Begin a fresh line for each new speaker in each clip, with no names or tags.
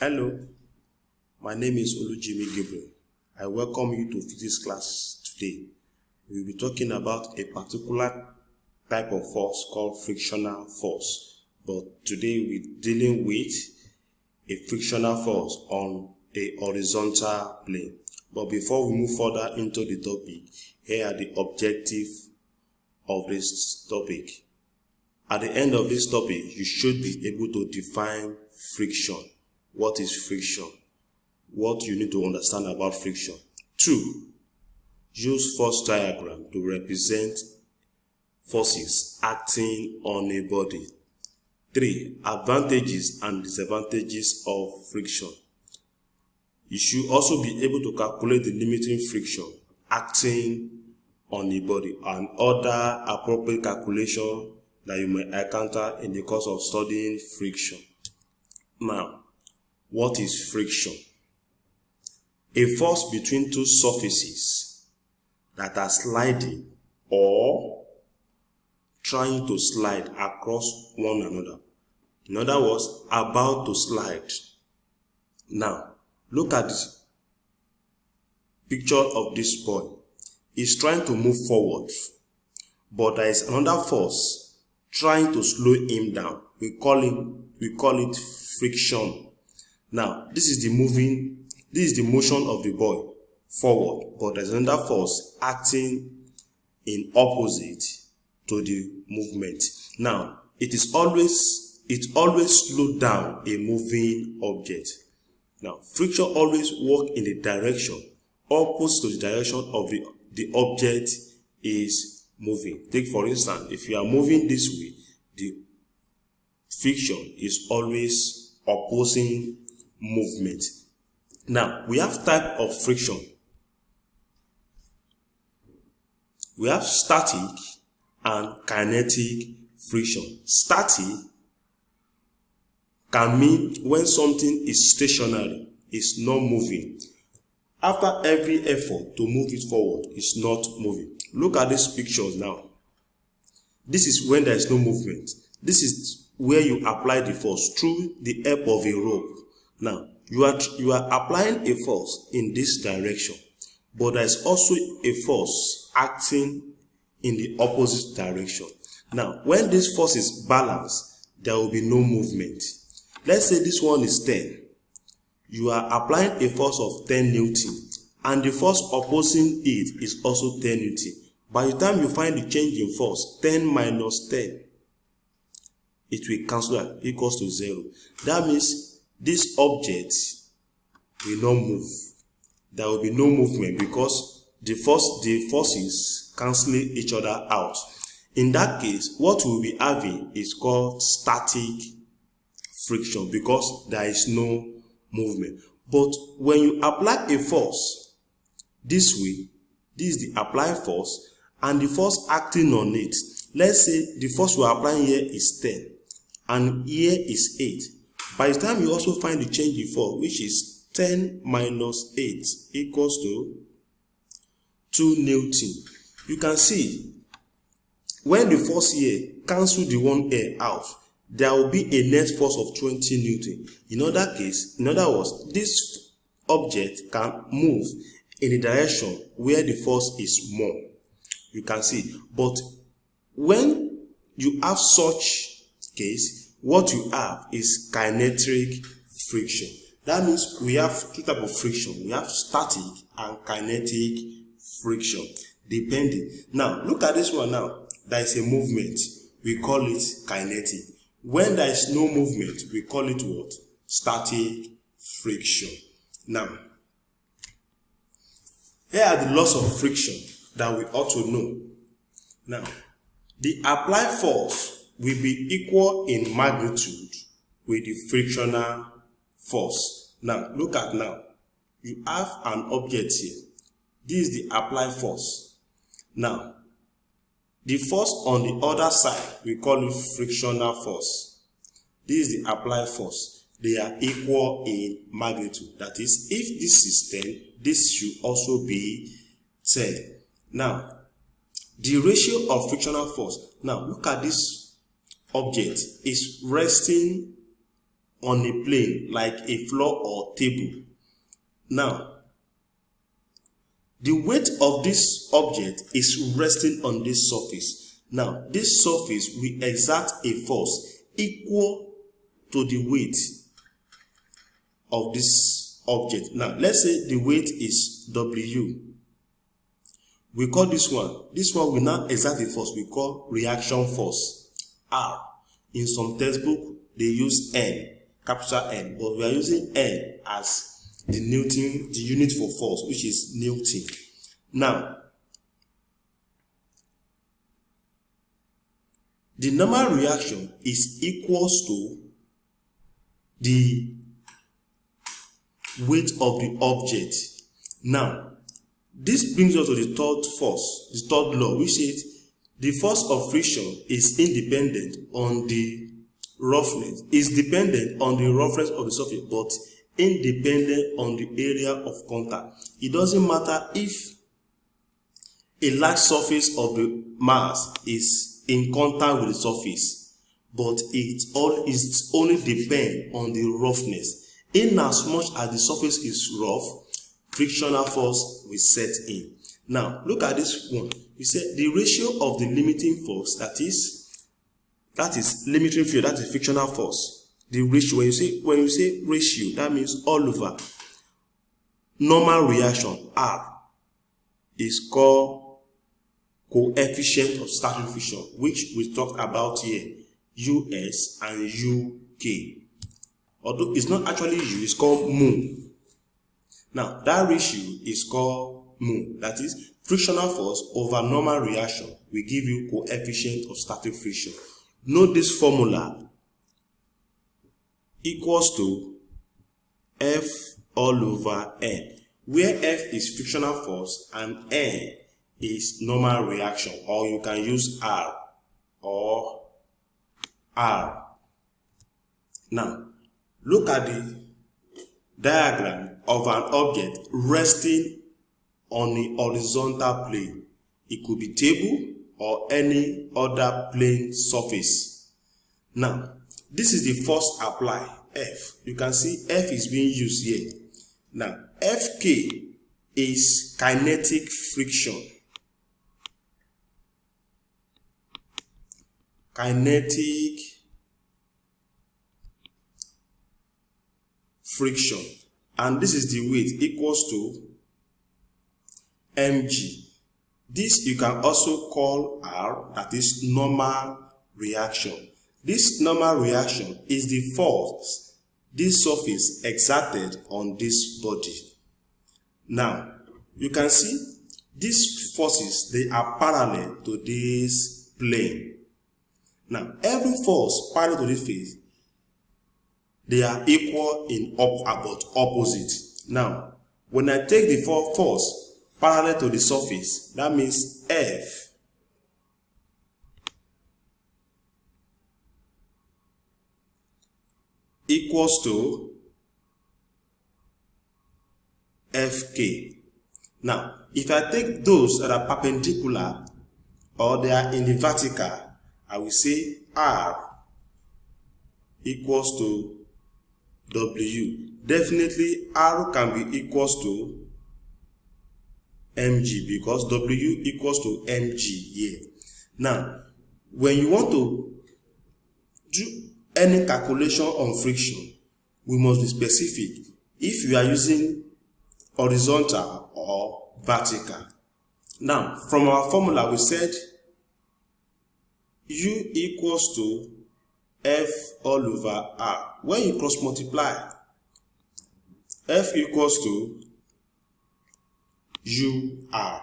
Hello, my name is Olujimi Gabriel. I welcome you to physics class today. We will be talking about a particular type of force called frictional force. But today we're dealing with a frictional force on a horizontal plane. But before we move further into the topic, here are the objectives of this topic. At the end of this topic, you should be able to define friction. What is friction? What you need to understand about friction. 2. Use force diagram to represent forces acting on a body. 3. Advantages and disadvantages of friction. You should also be able to calculate the limiting friction acting on a body and other appropriate calculation that you may encounter in the course of studying friction. Now, what is friction? A force between two surfaces that are sliding or trying to slide across one another. In other words, about to slide. Now, look at this picture of this boy. He's trying to move forward, but there is another force trying to slow him down. We call it friction. Now, this is the motion of the boy forward, but there's another force acting in opposite to the movement. Now, it always slows down a moving object. Now, friction always works in the direction opposite to the direction of the object is moving. Take for instance, if you are moving this way, the friction is always opposing movement. Now, we have type of friction. We have static and kinetic friction. Static can mean when something is stationary, it's not moving. After every effort to move it forward, it's not moving. Look at these pictures now. This is when there is no movement. This is where you apply the force through the help of a rope. Now, you are applying a force in this direction, but there is also a force acting in the opposite direction. Now, when this force is balanced, there will be no movement. Let's say this one is 10. You are applying a force of 10 Newton, and the force opposing it is also 10 Newton. By the time you find the change in force, 10 minus 10, it will cancel out, equals to 0. That means this object will not move. There will be no movement because the forces cancel each other out. In that case, what we'll be having is called static friction because there is no movement. But when you apply a force this way, this is the applied force, and the force acting on it, let's say the force we're applying here is 10 and here is 8. By the time you also find the change in force, which is 10 minus 8 equals to 2 Newton. You can see when the force here cancel the one here out, there will be a net force of 20 Newton. In other words, this object can move in the direction where the force is more. You can see. But when you have such case, what you have is kinetic friction. That means we have two types of friction. We have static and kinetic friction, depending. Now, look at this one now. There is a movement. We call it kinetic. When there is no movement, we call it what? Static friction. Now, here are the laws of friction that we ought to know. Now, the applied force will be equal in magnitude with the frictional force. Now, look at now. You have an object here. This is the applied force. Now, the force on the other side, we call it frictional force. This is the applied force. They are equal in magnitude. That is, if this is 10, this should also be 10. Now, the ratio of frictional force. Now, look at this object. It's resting on a plane like a floor or table. Now, the weight of this object is resting on this surface. Now, this surface will exert a force equal to the weight of this object. Now, let's say the weight is W. We call this one will now exert a force we call reaction force, R. In some textbook, they use N, capital N, but we are using N as the unit for force, which is Newton. Now, the normal reaction is equals to the weight of the object. Now, this brings us to the third force, the third law, which says the force of friction is independent on the roughness, of the surface, but independent on the area of contact. It doesn't matter if a large surface of the mass is in contact with the surface, but it only depends on the roughness. In as much as the surface is rough, frictional force will set in. Now, look at this one. We said the ratio of the limiting force, that is limiting field, that is frictional force. The ratio, when you say ratio, that means all over. Normal reaction, R, is called coefficient of static friction, which we talked about here, US and UK. Although it's not actually U, it's called mu. Now, that ratio is called mu. That is, frictional force over normal reaction will give you coefficient of static friction. Note this formula equals to F all over N, where F is frictional force and N is normal reaction, or you can use R or R. Now, look at the diagram of an object resting on a horizontal plane. It could be table or any other plane surface. Now, this is the force applied, F. You can see F is being used here. Now, Fk is kinetic friction. Kinetic friction. And this is the weight equals to mg. This you can also call R, that is normal reaction. This normal reaction is the force this surface exerted on this body. Now, you can see these forces, they are parallel to this plane. Now, every force parallel to this face, they are equal in but opposite. Now, when I take the force parallel to the surface, that means F equals to Fk. Now, if I take those that are perpendicular or they are in the vertical, I will say R equals to W. Definitely R can be equals to mg because W equals to mg here. Now, when you want to do any calculation on friction, we must be specific if you are using horizontal or vertical. Now, from our formula, we said U equals to F all over R. When you cross multiply, F equals to UR.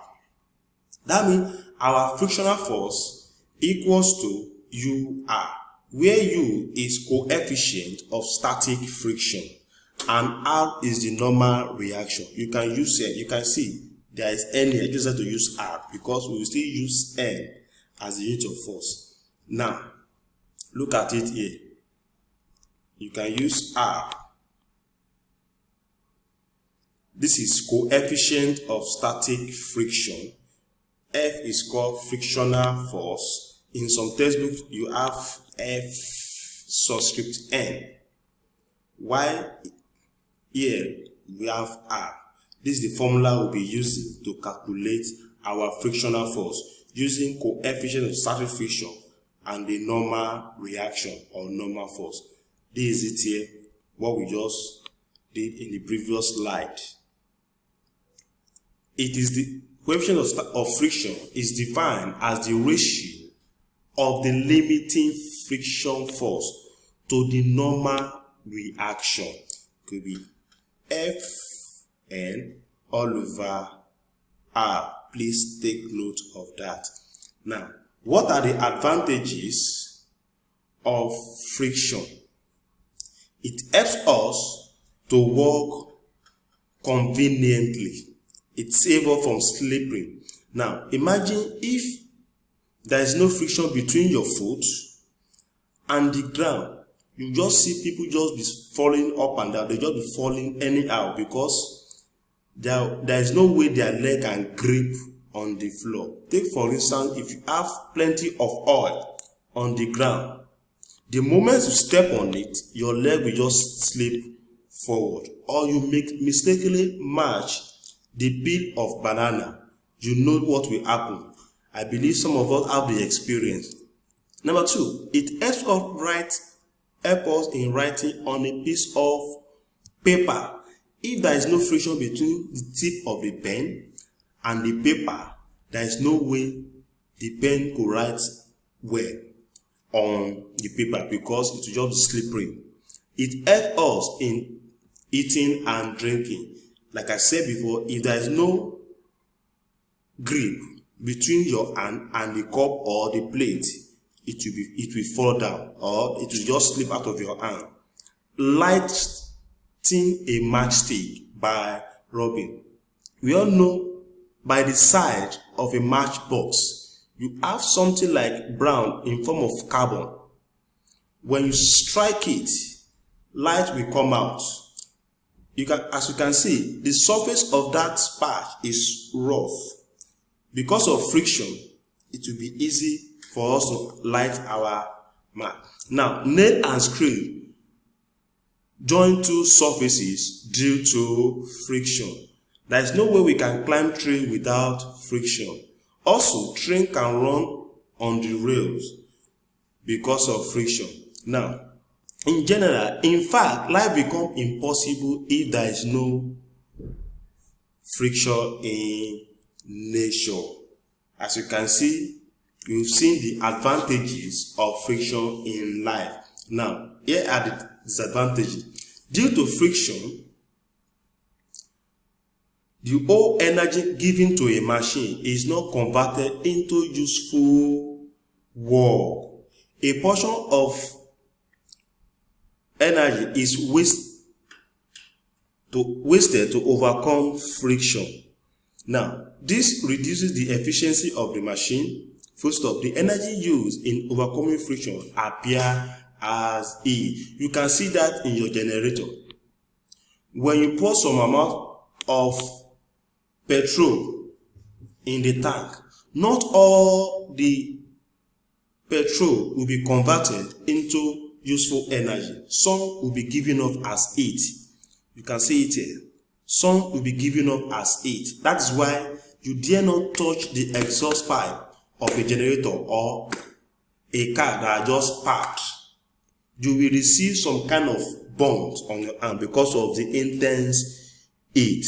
That means our frictional force equals to UR, where U is coefficient of static friction and R is the normal reaction. You can use N. You can see there is N here. You just have to use R because we will still use N as the unit of force. Now, look at it here. You can use R. This is coefficient of static friction. F is called frictional force. In some textbooks, you have F subscript N. While here we have R. This is the formula we'll be using to calculate our frictional force using coefficient of static friction and the normal reaction or normal force. This is it here, what we just did in the previous slide. It is the coefficient of friction is defined as the ratio of the limiting friction force to the normal reaction. Could be Fn all over R. Please take note of that. Now, what are the advantages of friction? It helps us to walk conveniently. It saves us from slipping. Now, imagine if there is no friction between your foot and the ground. You just see people just be falling up and down. They just be falling anyhow because there is no way their leg can grip on the floor. Take for instance, if you have plenty of oil on the ground, the moment you step on it, your leg will just slip forward. Or you mistakenly match the peel of banana. You know what will happen. I believe some of us have the experience. Number two, it helps us in writing on a piece of paper. If there is no friction between the tip of the pen and the paper, there is no way the pen could write well on the paper because it will just be slippery. It helps us in eating and drinking. Like I said before, if there is no grip between your hand and the cup or the plate, it will fall down or it will just slip out of your hand. Lighting a matchstick by rubbing. We all know by the side of a matchbox, you have something like brown in form of carbon. When you strike it, light will come out. As you can see, the surface of that patch is rough. Because of friction, it will be easy for us to light our match. Now, nail and screw join two surfaces due to friction. There is no way we can climb tree without friction. Also, train can run on the rails because of friction. Now, in general, in fact, life becomes impossible if there is no friction in nature. As you can see, you've seen the advantages of friction in life. Now, here are the disadvantages. Due to friction, the whole energy given to a machine is not converted into useful work. A portion of energy is wasted to overcome friction. Now, this reduces the efficiency of the machine. Full stop. The energy used in overcoming friction appears as E. You can see that in your generator. When you pour some amount of petrol in the tank, not all the petrol will be converted into useful energy. Some will be given off as heat. You can see it here. Some will be given up as heat. That is why you dare not touch the exhaust pipe of a generator or a car that are just parked. You will receive some kind of burns on your hand because of the intense heat.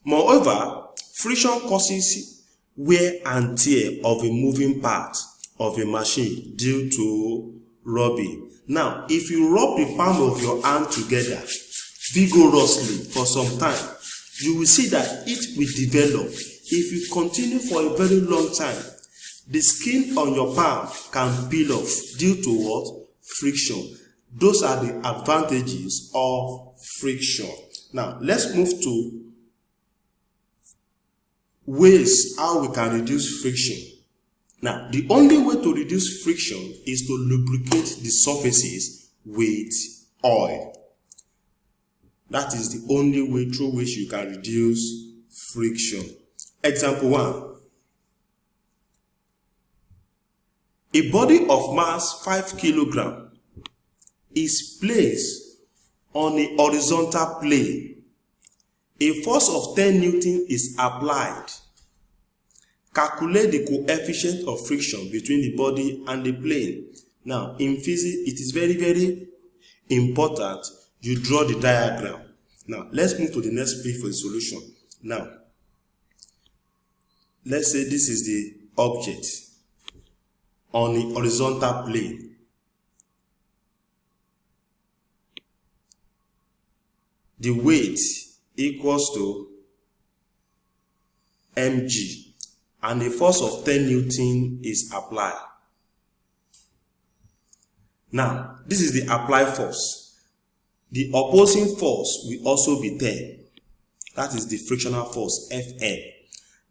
Moreover, friction causes wear and tear of a moving part of a machine due to rubbing. Now, if you rub the palm of your hand together vigorously for some time, you will see that it will develop. If you continue for a very long time, the skin on your palm can peel off due to what? Friction. Those are the advantages of friction. Now, let's move to ways how we can reduce friction. Now, the only way to reduce friction is to lubricate the surfaces with oil. That is the only way through which you can reduce friction. Example 1. A body of mass 5 kg is placed on a horizontal plane. A force of 10 Newton is applied. Calculate the coefficient of friction between the body and the plane. Now, in physics, it is very, very important you draw the diagram. Now, let's move to the next page for the solution. Now, let's say this is the object on the horizontal plane. The weight equals to mg, and a force of 10 Newton is applied. Now, this is the applied force. The opposing force will also be 10. That is the frictional force, Fn.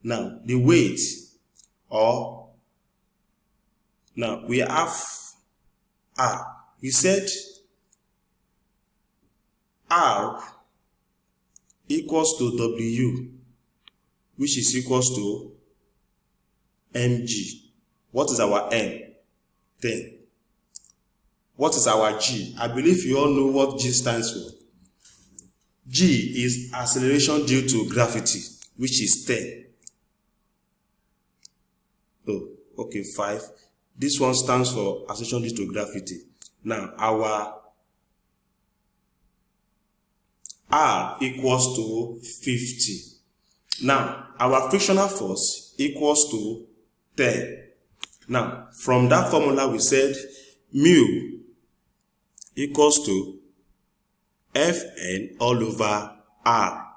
Now, the weight, now we have R. We said R equals to W, which is equals to mg. What is our m? 10. What is our g? I believe you all know what g stands for. G is acceleration due to gravity, which is 10. Oh, okay, 5. This one stands for acceleration due to gravity. Now, our R equals to 50. Now, our frictional force equals to 10. Now, from that formula, we said mu equals to Fn all over R.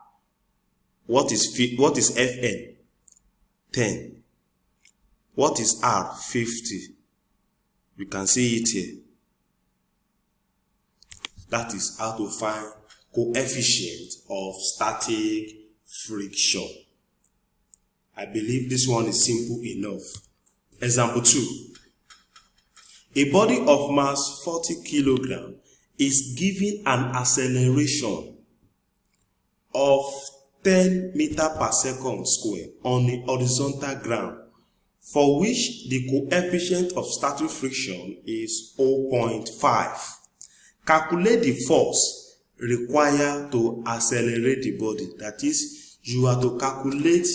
What is Fn? 10. What is R? 50. You can see it here. That is how to find coefficient of static friction. I believe this one is simple enough. Example 2. A body of mass 40 kg is given an acceleration of 10 meters per second square on the horizontal ground, for which the coefficient of static friction is 0.5. Calculate the force required to accelerate the body. That is, you have to calculate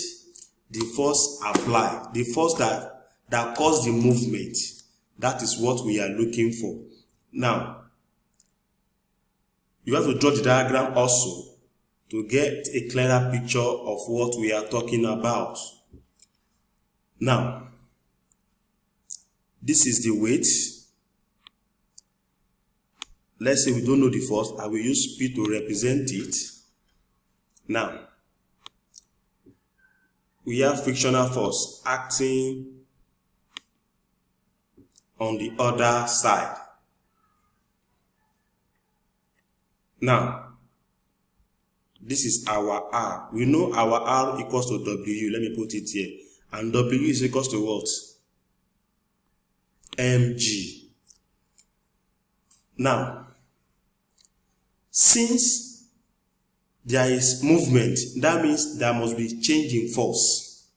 the force applied, the force that caused the movement. That is what we are looking for. Now, you have to draw the diagram also to get a clearer picture of what we are talking about. Now, this is the weight. Let's say we don't know the force. I will use P to represent it. Now, we have frictional force acting on the other side. Now, this is our R. We know our R equals to W. Let me put it here. And W is equals to what? Mg. Now, since there is movement, that means there must be change in force.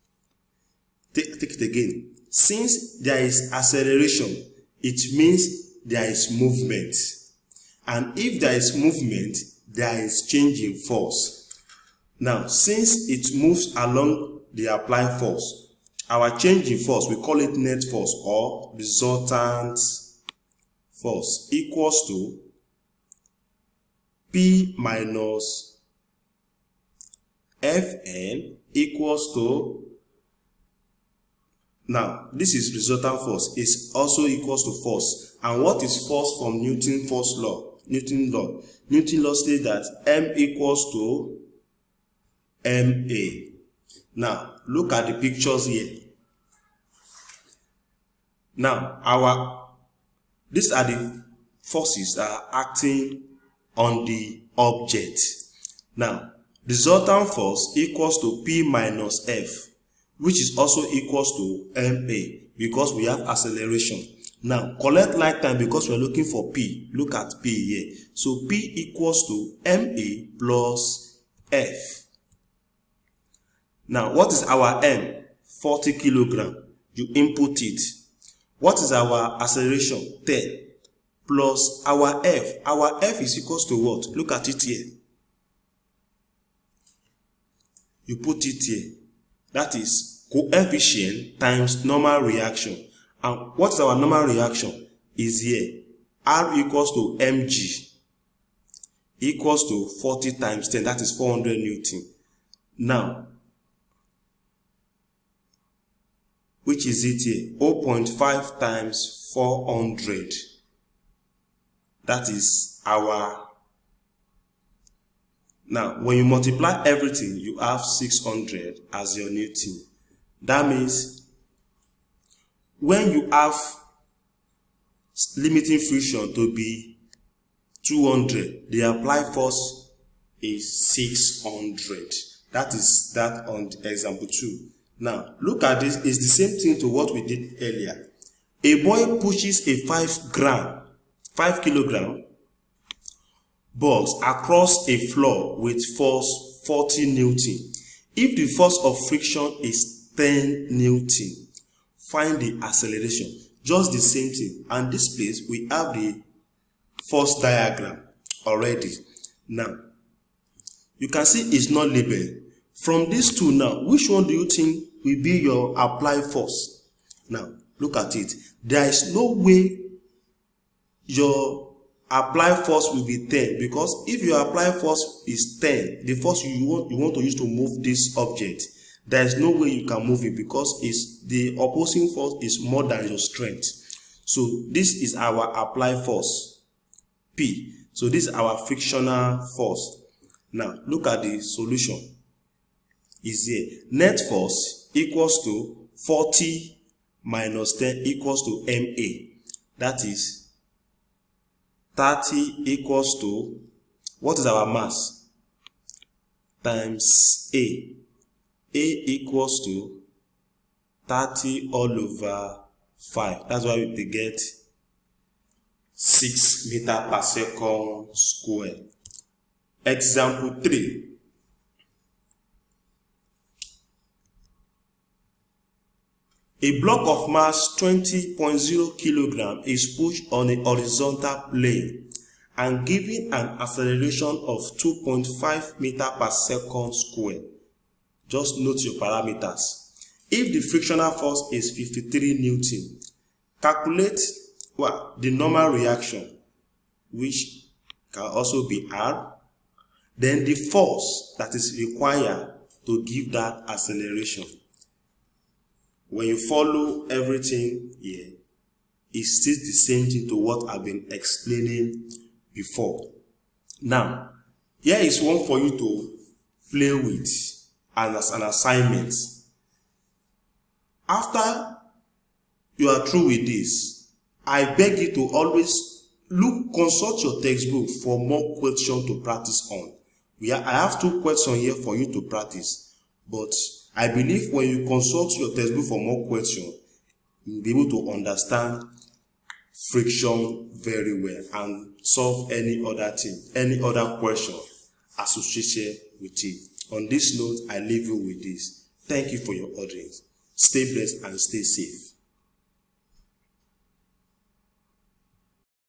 Take it again. Since there is acceleration, it means there is movement. And if there is movement, there is change in force. Now, since it moves along the applied force, our change in force, we call it net force or resultant force, equals to P minus Fn equals to, now this is resultant force, is also equals to force. And what is force from Newton's force law? Newton law says that M equals to MA. Now, look at the pictures here. Now, these are the forces that are acting on the object. Now, resultant force equals to P minus F, which is also equals to MA, because we have acceleration. Now, collect like time because we're looking for P. Look at P here. So, P equals to MA plus F. Now, what is our M? 40 kilogram. You input it. What is our acceleration? 10. plus our F. Our F is equals to what? Look at it here. You put it here. That is coefficient times normal reaction. And what is our normal reaction? Is here. R equals to mg equals to 40 times 10. That is 400 Newton. Now, which is it here? 0.5 times 400. That is our... Now, when you multiply everything, you have 600 as your Newton. That means when you have limiting friction to be 200, the applied force is 600. That is that on example 2. Now, look at this. It's the same thing to what we did earlier. A boy pushes a 5 kilogram box across a floor with force 40 Newton. If the force of friction is 10 Newton, find the acceleration. Just the same thing. And this place, we have the force diagram already. Now, you can see it's not labeled. From these two now, which one do you think will be your applied force? Now, look at it. There is no way your applied force will be 10, because if your applied force is 10, the force you want to use to move this object, there is no way you can move it, because the opposing force is more than your strength. So this is our applied force, P. So this is our frictional force. Now look at the solution. Is here. Net force equals to 40 minus 10 equals to MA. That is 30 equals to, what is our mass? Times A. A equals to 30 all over 5. That's why we get 6 meters per second square. Example 3. A block of mass 20.0 kilogram is pushed on a horizontal plane and given an acceleration of 2.5 meters per second square. Just note your parameters. If the frictional force is 53 Newton, calculate the normal reaction, which can also be R, then the force that is required to give that acceleration. When you follow everything here, it's still the same thing to what I've been explaining before. Now, here is one for you to play with and as an assignment. After you are through with this, I beg you to always consult your textbook for more questions to practice on. I have 2 questions here for you to practice, but I believe when you consult your textbook for more questions, you'll be able to understand friction very well and solve any other thing, any other question associated with it. On this note, I leave you with this. Thank you for your audience. Stay blessed and stay safe.